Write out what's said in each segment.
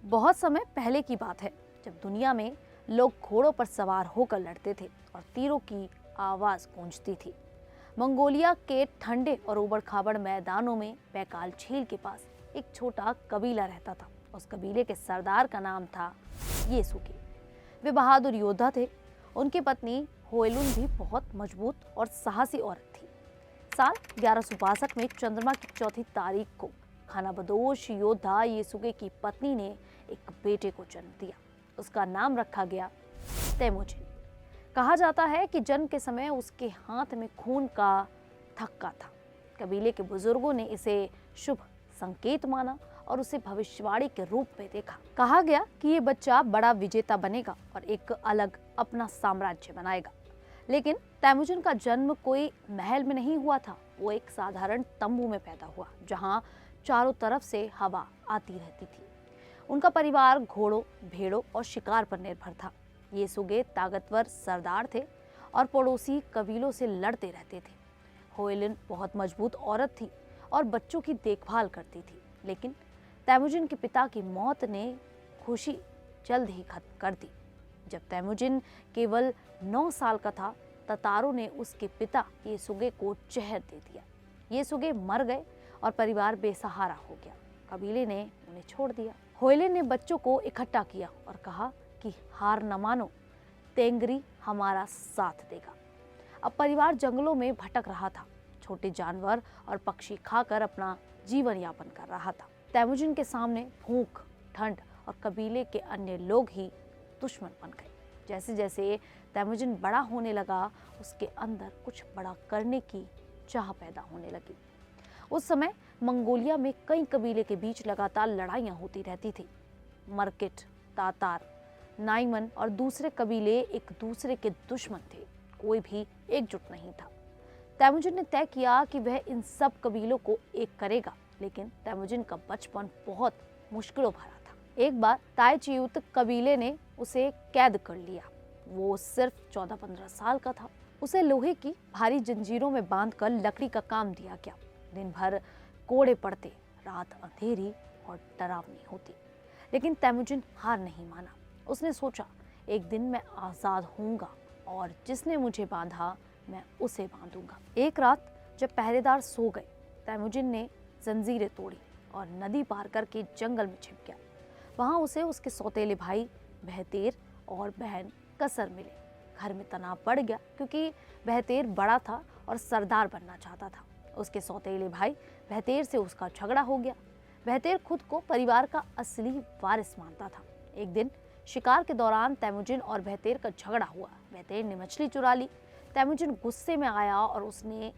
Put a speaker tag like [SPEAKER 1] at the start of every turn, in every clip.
[SPEAKER 1] बहुत समय पहले की बात है जब दुनिया में लोग घोड़ों पर सवार होकर लड़ते थे और तीरों की आवाज गूंजती थी। मंगोलिया के ठंडे और उबड़-खाबड़ मैदानों में बैकाल झील के पास एक छोटा कबीला रहता था। उस कबीले के सरदार का नाम था येसुके। वे बहादुर योद्धा थे। उनकी पत्नी होयलुन भी बहुत मजबूत और साहसी औरत थी। साल 1162 में चंद्रमा की चौथी तारीख को खानाबदोश योद्धा येसुके की पत्नी ने एक बेटे को जन्म दिया। उसका नाम रखा गया तेमुजिन। कहा जाता है कि जन्म के समय उसके हाथ में खून का थक्का था। कबीले के बुजुर्गों ने इसे शुभ संकेत माना और उसे भविष्यवाणी के रूप में देखा। कहा गया कि ये बच्चा बड़ा विजेता बनेगा और एक अलग अपना साम्राज्य बनाएगा। लेकिन तेमुजिन का जन्म कोई महल में नहीं हुआ था। वो एक साधारण तंबू में पैदा हुआ जहां चारों तरफ से हवा आती रहती थी। उनका परिवार घोड़ों, भेड़ों और शिकार पर निर्भर था। येसुगे ताकतवर सरदार थे और पड़ोसी कबीलों से लड़ते रहते थे। होयलिन बहुत मजबूत औरत थी और बच्चों की देखभाल करती थी। लेकिन तेमुजिन के पिता की मौत ने खुशी जल्द ही खत्म कर दी। जब तेमुजिन केवल 9 साल का था, ततारों ने उसके पिता येसुगे को जहर दे दिया। येसुगे मर गए और परिवार बेसहारा हो गया। कबीले ने उन्हें छोड़ दिया। होयलिन ने बच्चों को इकट्ठा किया और कहा कि हार न मानो, तेंगरी हमारा साथ देगा। अब परिवार जंगलों में भटक रहा था। छोटे जानवर और पक्षी खाकर अपना जीवन यापन कर रहा था। तेमुजिन के सामने भूख, ठंड और कबीले के अन्य लोग ही दुश्मन बन गए। जैसे जैसे तेमुजिन बड़ा होने लगा, उसके अंदर कुछ बड़ा करने की चाह पैदा होने लगी। उस समय मंगोलिया में कई कबीले के बीच लगातार लड़ाइयां होती रहती थी। मर्किट, तातार, नाइमन और दूसरे कबीले एक दूसरे के दुश्मन थे। कोई भी एकजुट नहीं था। तेमुजिन ने तय किया कि वह इन सब कबीलों को एक करेगा। लेकिन तेमुजिन का बचपन बहुत मुश्किलों भरा था। एक बार ताइचियुत कबीले ने उसे कैद कर लिया। वो सिर्फ 14-15 साल का था। उसे लोहे की भारी जंजीरों में बांधकर लकड़ी का काम दिया गया। दिन भर कोड़े पड़ते, रात अंधेरी और डरावनी होती। लेकिन तेमुजिन हार नहीं माना। उसने सोचा, एक दिन मैं आजाद होऊंगा और जिसने मुझे बांधा मैं उसे बांधूंगा। एक रात जब पहरेदार सो गए, तेमुजिन ने जंजीरें तोड़ी और नदी पार करके जंगल में छिप गया। वहां उसे उसके सौतेले भाई बहतेर और बहन कसर मिले। घर में तनाव बढ़ गया क्योंकि बहतेर बड़ा था और सरदार बनना चाहता था। उसके सौतेले भाई बहतेर से उसका झगड़ा हो गया। बहतेर खुद को परिवार का असली वारिस मानता था। एक दिन शिकार के दौरान तेमुजिन और बहतेर का झगड़ा हुआ। बहतेर ने मछली चुरा ली। तेमुजिन गुस्से में आया और उसने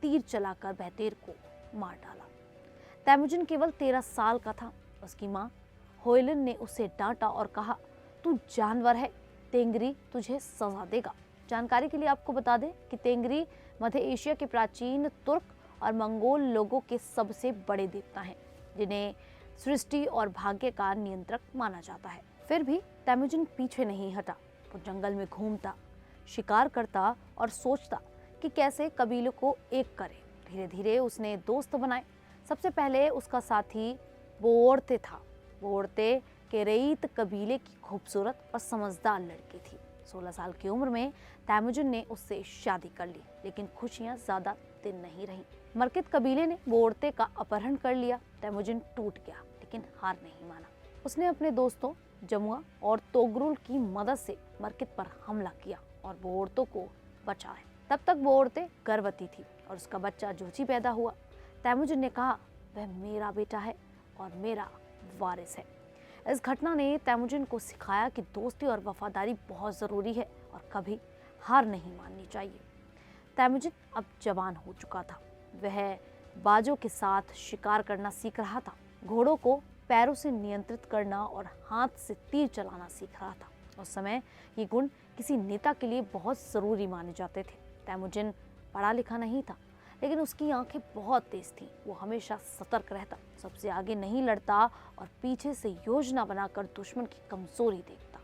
[SPEAKER 1] तीर चलाकर बहतेर को मार डाला। तेमुजिन केवल 13 साल का था। उसकी माँ होयलिन ने उसे डांटा और कहा, तू जानवर है, तेंगरी तुझे सजा देगा। जानकारी के लिए आपको बता दें कि तेंगरी मध्य एशिया के प्राचीन तुर्क और मंगोल लोगों के सबसे बड़े देवता हैं, जिन्हें सृष्टि और भाग्य का नियंत्रक माना जाता है। फिर भी तेमुजिन पीछे नहीं हटा। वो जंगल में घूमता, शिकार करता और सोचता कि कैसे कबीलों को एक करे। धीरे धीरे उसने दोस्त बनाए। सबसे पहले उसका साथी बोर्ते था। बोर्ते केरेइत कबीले की खूबसूरत और समझदार लड़की थी। 16 साल की उम्र में तेमुजिन ने उससे शादी कर ली। लेकिन खुशियां ज्यादा दिन नहीं रहीं। मर्कित कबीले ने बोर्ते का अपहरण कर लिया। तेमुजिन टूट गया, लेकिन हार नहीं माना। उसने अपने दोस्तों जमुआ और तोगरुल की मदद से मर्कित पर हमला किया और बोर्तों को बचाया। तब तक बोर्ते गर्भवती थी और उसका बच्चा जोची पैदा हुआ। तेमुजिन ने कहा, वह मेरा बेटा है और मेरा वारिस है। इस घटना ने तेमुजिन को सिखाया कि दोस्ती और वफादारी बहुत जरूरी है और कभी हार नहीं माननी चाहिए। तेमुजिन अब जवान हो चुका था। वह बाजों के साथ शिकार करना सीख रहा था। घोड़ों को पैरों से नियंत्रित करना और हाथ से तीर चलाना सीख रहा था। उस समय ये गुण किसी नेता के लिए बहुत जरूरी माने जाते थे। तेमुजिन पढ़ा लिखा नहीं था, लेकिन उसकी आंखें बहुत तेज थीं। वो हमेशा सतर्क रहता, सबसे आगे नहीं लड़ता और पीछे से योजना बनाकर दुश्मन की कमजोरी देखता।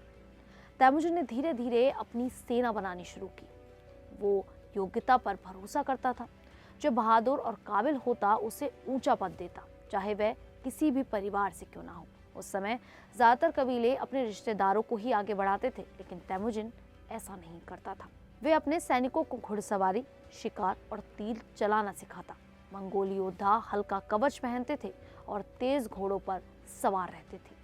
[SPEAKER 1] तेमुजिन ने धीरे धीरे अपनी सेना बनानी शुरू की। वो योग्यता पर भरोसा करता था। जो बहादुर और काबिल होता उसे ऊंचा पद देता, चाहे वह किसी भी परिवार से क्यों ना हो। उस समय ज्यादातर कबीले अपने रिश्तेदारों को ही आगे बढ़ाते थे, लेकिन तैमुजिन ऐसा नहीं करता था। वे अपने सैनिकों को घुड़सवारी, शिकार और तीर चलाना सिखाता। मंगोली योद्धा हल्का कवच पहनते थे और तेज घोड़ों पर सवार रहते थे।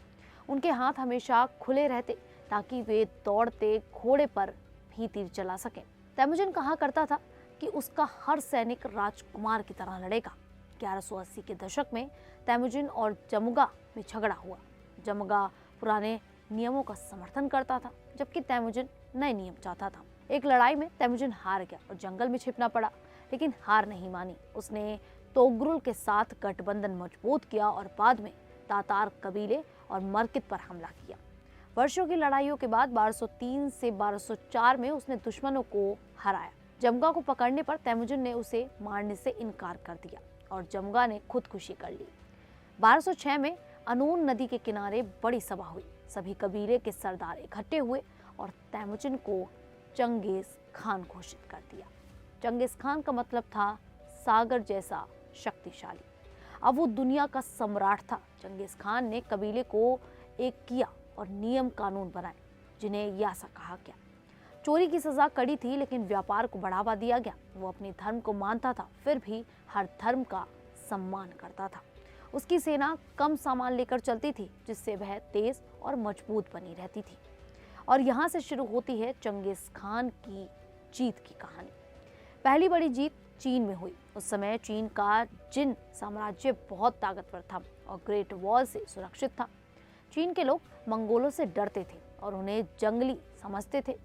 [SPEAKER 1] उनके हाथ हमेशा खुले रहते ताकि वे दौड़ते घोड़े पर भी तीर चला सकें। तैमुजिन कहा करता था कि उसका हर सैनिक राजकुमार की तरह लड़ेगा। 1180 के दशक में तैमुजिन और जमुगा में झगड़ा हुआ। जमुगा पुराने नियमों का समर्थन करता था, जबकि तैमुजिन नए नियम चाहता था। एक लड़ाई में तैमुजिन हार गया और जंगल में छिपना पड़ा, लेकिन हार नहीं मानी। उसने तोगरुल के साथ गठबंधन मजबूत किया और बाद में तातार कबीले और मरकित पर हमला किया। वर्षों की लड़ाइयों के बाद 1203 से 1204 में उसने दुश्मनों को हराया। जमुगा को पकड़ने पर तैमुजिन ने उसे मारने से इनकार कर दिया और जमुगा ने खुदकुशी कर ली। 1206 में अनून नदी के किनारे बड़ी सभा हुई। सभी कबीले के सरदार इकट्ठे हुए और तैमुजिन को चंगेज खान घोषित कर दिया। चंगेज खान का मतलब था सागर जैसा शक्तिशाली। अब वो दुनिया का सम्राट था। चंगेज खान ने कबीले को एक किया और नियम कानून बनाए, जिन्हें यासा कहा गया। चोरी की सजा कड़ी थी, लेकिन व्यापार को बढ़ावा दिया गया। वो अपने धर्म को मानता था, फिर भी हर धर्म का सम्मान करता था। उसकी सेना कम सामान लेकर चलती थी, जिससे वह तेज और मजबूत बनी रहती थी। और यहाँ से शुरू होती है चंगेज खान की जीत की कहानी। पहली बड़ी जीत चीन में हुई। उस समय चीन का जिन साम्राज्य बहुत ताकतवर था और ग्रेट वॉल से सुरक्षित था। चीन के लोग मंगोलों से डरते थे और उन्हें जंगली समझते थे।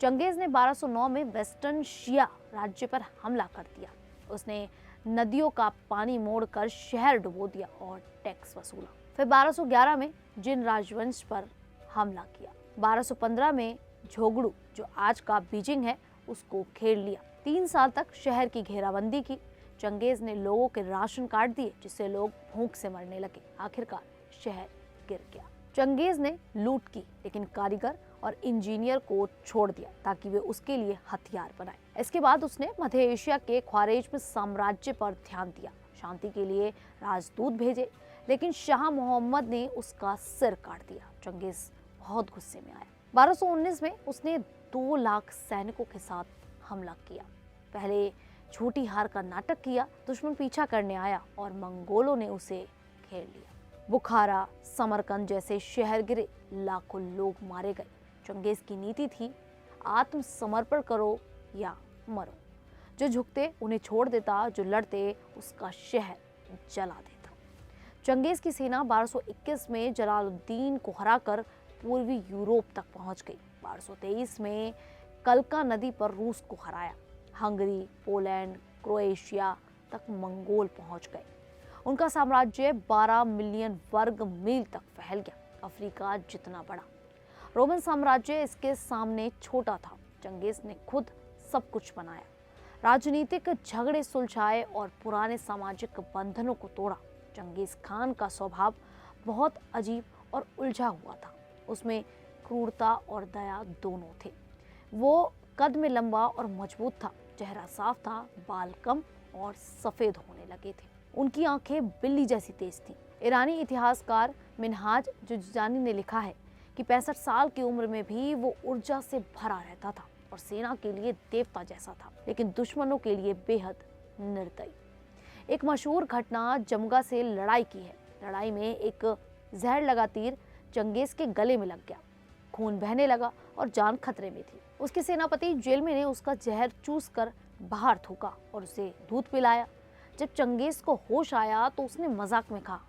[SPEAKER 1] चंगेज ने 1209 में वेस्टर्न शिया राज्य पर हमला कर दिया। उसने नदियों का पानी मोड़कर शहर डुबो दिया और टैक्स वसूला। फिर 1211 में जिन राजवंश पर हमला किया। 1215 में झोगड़ू, जो आज का बीजिंग है, उसको घेर लिया। 3 साल तक शहर की घेराबंदी की। चंगेज ने लोगों के राशन काट दिए, जिससे लोग भूख से मरने लगे। आखिरकार शहर गिर गया। चंगेज ने लूट की, लेकिन कारीगर और इंजीनियर को छोड़ दिया ताकि वे उसके लिए हथियार बनाए। इसके बाद उसने मध्य एशिया के ख्वारेज़्म साम्राज्य पर ध्यान दिया। शांति के लिए राजदूत भेजे, लेकिन शाह मोहम्मद ने उसका सिर काट दिया। चंगेज बहुत गुस्से में आया। 1219 में उसने 2 लाख सैनिकों के साथ हमला किया। पहले झूठी हार का नाटक किया, दुश्मन पीछा करने आया और मंगोलों ने उसे घेर लिया। बुखारा, समरकंद जैसे शहर गिरे, लाखों लोग मारे गए। चंगेज की नीति थी, आत्मसमर्पण करो या मरो। जो झुकते उन्हें छोड़ देता, जो लड़ते उसका शहर जला देता। चंगेज की सेना 1221 में जलालुद्दीन को हराकर पूर्वी यूरोप तक पहुंच गई। 1223 में कलका नदी पर रूस को हराया। हंगरी, पोलैंड, क्रोएशिया तक मंगोल पहुंच गए। उनका साम्राज्य 12 मिलियन वर्ग मील तक फैल गया, अफ्रीका जितना बड़ा। रोमन साम्राज्य इसके सामने छोटा था। चंगेज ने खुद सब कुछ बनाया, राजनीतिक झगड़े सुलझाए और पुराने सामाजिक बंधनों को तोड़ा। चंगेज खान का स्वभाव बहुत अजीब और उलझा हुआ था। उसमें क्रूरता और दया दोनों थे। वो कद में लंबा और मजबूत था, चेहरा साफ था, बाल कम और सफेद होने लगे थे। उनकी आंखें बिल्ली जैसी तेज थीं। ईरानी इतिहासकार मिनहाज जुजानी ने लिखा है कि 65 साल की उम्र में भी वो ऊर्जा से भरा रहता था और सेना के लिए देवता जैसा था, लेकिन दुश्मनों के लिए बेहद निर्दयी। एक मशहूर घटना जमुगा से लड़ाई की है। लड़ाई में एक जहर लगा तीर चंगेज के गले में लग गया। खून बहने लगा और जान खतरे में थी। उसके सेनापति जेलमे ने उसका जहर चूस कर बाहर थूका और उसे दूध पिलाया। जब चंगेज को होश आया तो उसने मजाक में कहा,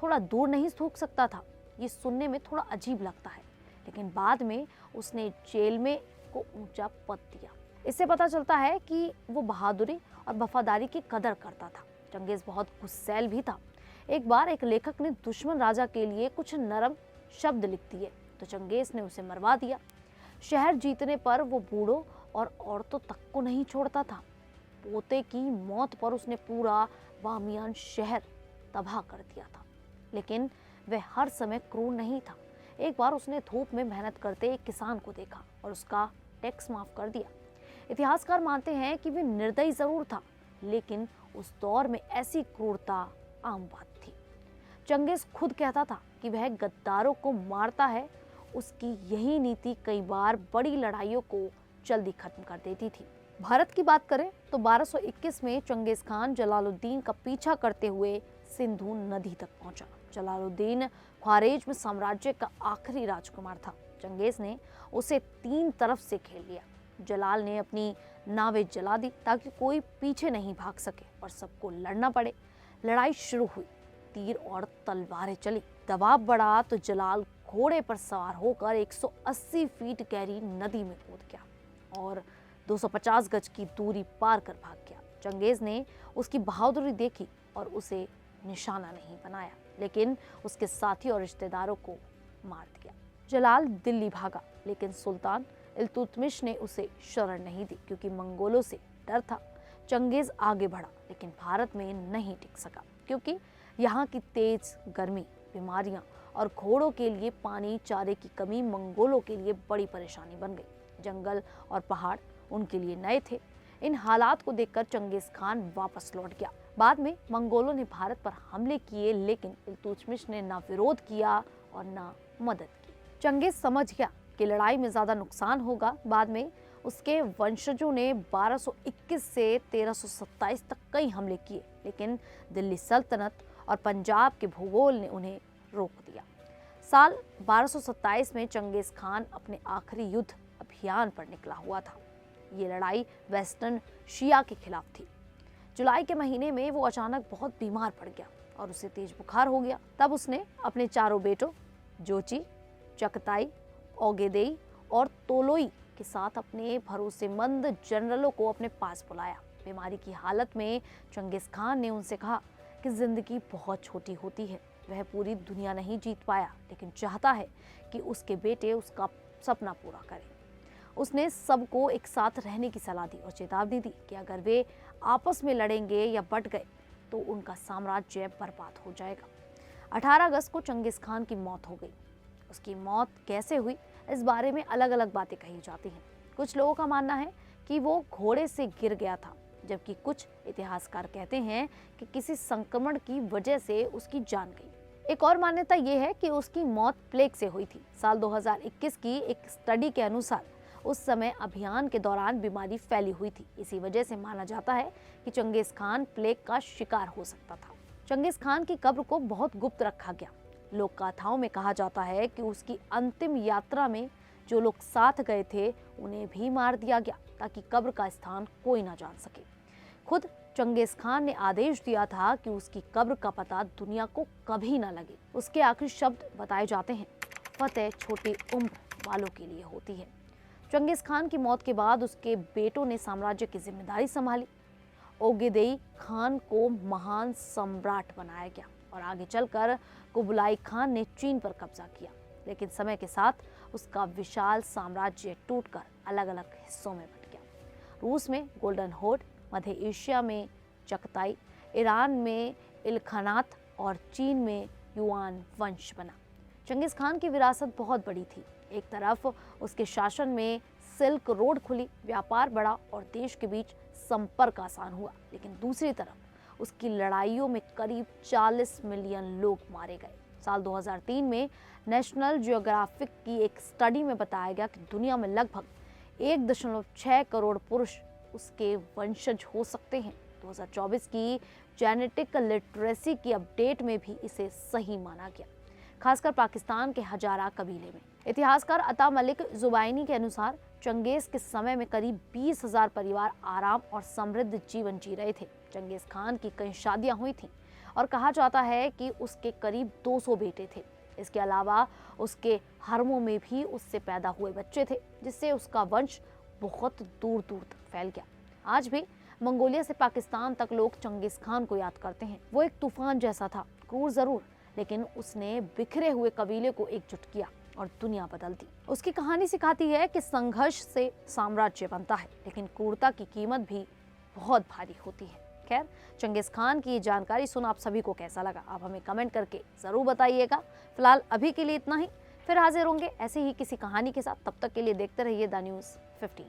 [SPEAKER 1] थोड़ा दूर नहीं थूक सकता था? ये सुनने में थोड़ा अजीब लगता है, लेकिन बाद में उसने जेलमे को ऊंचा पद दिया। इससे पता चलता है कि वो बहादुरी और वफादारी की कदर करता था। चंगेज बहुत गुस्सैल भी था। एक बार एक लेखक ने दुश्मन राजा के लिए कुछ नरम शब्द लिख दिए तो चंगेज ने उसे मरवा दिया। शहर जीतने पर वो बूढ़ों और औरतों तक को नहीं छोड़ता था। पोते की मौत पर उसने पूरा बामियान शहर तबाह कर दिया था, लेकिन वह हर समय क्रूर नहीं था। एक बार उसने धूप में मेहनत करते एक किसान को देखा और उसका टैक्स माफ कर दिया। इतिहासकार मानते हैं कि वह निर्दयी जरूर था, लेकिन उस दौर में ऐसी क्रूरता आम बात थी। चंगेज खुद कहता था कि कि वह गद्दारों को मारता है, उसकी यही नीति कई बार बड़ी लड़ाइयों को जल्दी खत्म कर देती थी। भारत की बात करें तो 1221 में चंगेज खान जलालुद्दीन का पीछा करते हुए सिंधु नदी तक पहुंचा। जलालुद्दीन ख्वारेज़्म साम्राज्य का आखिरी राजकुमार था। चंगेज ने उसे 3 तरफ से घेर लिया। जलाल ने अपनी नावें जला दी ताकि कोई पीछे नहीं भाग सके और सबको लड़ना पड़े। लड़ाई शुरू हुई, तीर और तलवारें चली। दबाव बढ़ा तो जलाल घोड़े पर सवार होकर 180 फीट गहरी नदी में कूद गया और 250 गज की दूरी पार कर भाग गया। चंगेज ने उसकी बहादुरी देखी और उसे निशाना नहीं बनाया, लेकिन उसके साथी और रिश्तेदारों को मार दिया। जलाल दिल्ली भागा, लेकिन सुल्तान इल्तुतमिश ने उसे शरण नहीं दी क्योंकि मंगोलों से डर था। चंगेज आगे बढ़ा, लेकिन भारत में नहीं टिक सका क्योंकि यहाँ की तेज गर्मी, बीमारियां और घोड़ों के लिए पानी, चारे की कमी मंगोलों के लिए बड़ी परेशानी बन गई। जंगल और पहाड़ उनके लिए नए थे। इन हालात को देखकर चंगेज खान वापस लौट गया। बाद में मंगोलों ने भारत पर हमले किए, लेकिन इल्तुतमिश ने ना विरोध किया और ना मदद की। चंगेज समझ गया कि लड़ाई में ज्यादा नुकसान होगा। बाद में उसके वंशजों ने 1221 से 1327 तक कई हमले किए, लेकिन दिल्ली सल्तनत और पंजाब के भूगोल ने उन्हें रोक दिया। साल 1227 में चंगेज खान अपने आखिरी युद्ध अभियान पर निकला हुआ था। ये लड़ाई वेस्टर्न शिया के खिलाफ थी। जुलाई के महीने में वो अचानक बहुत बीमार पड़ गया और उसे तेज बुखार हो गया। तब उसने अपने चारों बेटों जोची, चकताई, ओगेदेई और तोलोई के साथ अपने भरोसेमंद जनरलों को अपने पास बुलाया। बीमारी की हालत में चंगेज खान ने उनसे कहा कि जिंदगी बहुत छोटी होती है। वह पूरी दुनिया नहीं जीत पाया, लेकिन चाहता है कि उसके बेटे उसका सपना पूरा करें। उसने सबको एक साथ रहने की सलाह दी और चेतावनी दी कि अगर वे आपस में लड़ेंगे या बट गए तो उनका साम्राज्य बर्बाद हो जाएगा। 18 अगस्त को चंगेज खान की मौत हो गई। उसकी मौत कैसे हुई, इस बारे में अलग अलग बातें कही जाती हैं। कुछ लोगों का मानना है कि वो घोड़े से गिर गया था, जबकि कुछ इतिहासकार कहते हैं कि किसी संक्रमण की वजह से उसकी जान गई। एक और मान्यता ये है कि उसकी मौत प्लेग से हुई थी। साल 2021 की एक स्टडी के अनुसार उस समय अभियान के दौरान बीमारी फैली हुई थी। इसी वजह से माना जाता है कि चंगेज खान प्लेग का शिकार हो सकता था। चंगेज खान की कब्र को बहुत गुप्त रखा गया। लोक कथाओं में कहा जाता है कि उसकी अंतिम यात्रा में जो लोग साथ गए थे उन्हें भी मार दिया गया ताकि कब्र का स्थान कोई ना जान सके। खुद चंगेज खान ने आदेश दिया था कि उसकी कब्र का पता दुनिया को कभी ना लगे। उसके आखिरी शब्द बताए जाते हैं, फतेह छोटी उम्र वालों के लिए होती है। चंगेज खान की मौत के बाद उसके बेटों ने साम्राज्य की जिम्मेदारी संभाली। ओगेदेई खान को महान सम्राट बनाया गया और आगे चलकर कुबलाई खान ने चीन पर कब्जा किया, लेकिन समय के साथ उसका विशाल साम्राज्य टूटकर अलग अलग हिस्सों में बट गया। रूस में गोल्डन होर्ड, मध्य एशिया में चगताई, ईरान में इल्खानात और चीन में युआन वंश बना। चंगेज खान की विरासत बहुत बड़ी थी। एक तरफ उसके शासन में सिल्क रोड खुली, व्यापार बढ़ा और देश के बीच संपर्क आसान हुआ, लेकिन दूसरी तरफ उसकी लड़ाइयों में करीब 40 मिलियन लोग मारे गए। साल 2003 में नेशनल जियोग्राफिक की एक स्टडी में बताया गया कि दुनिया में लगभग 1.6 करोड़ पुरुष उसके वंशज हो सकते हैं। 2024 की जेनेटिक लिटरेसी की अपडेट में भी इसे सही माना गया, खासकर पाकिस्तान के हजारा कबीले में। इतिहासकार अता मलिक जुबैनी के अनुसार चंगेज के समय में करीब 20,000 परिवार आराम और समृद्ध जीवन जी रहे थे। चंगेज खान की कई शादियां हुई थीं और कहा जाता है कि उसके करीब 200 बेटे थे। इसके अलावा उसके हरमों में भी उससे पैदा हुए बच्चे थे, जिससे उसका वंश बहुत दूर दूर तक फैल गया। आज भी मंगोलिया से पाकिस्तान तक लोग चंगेज खान को याद करते हैं। वो एक तूफान जैसा था, क्रूर जरूर, लेकिन उसने बिखरे हुए कबीले को एकजुट किया और दुनिया बदल दी। उसकी कहानी सिखाती है कि संघर्ष से साम्राज्य बनता है, लेकिन क्रूरता की कीमत भी बहुत भारी होती है। खैर, चंगेज खान की जानकारी सुन आप सभी को कैसा लगा, आप हमें कमेंट करके जरूर बताइएगा। फिलहाल अभी के लिए इतना ही, फिर हाजिर होंगे ऐसे ही किसी कहानी के साथ। तब तक के लिए देखते रहिए द न्यूज़ 15।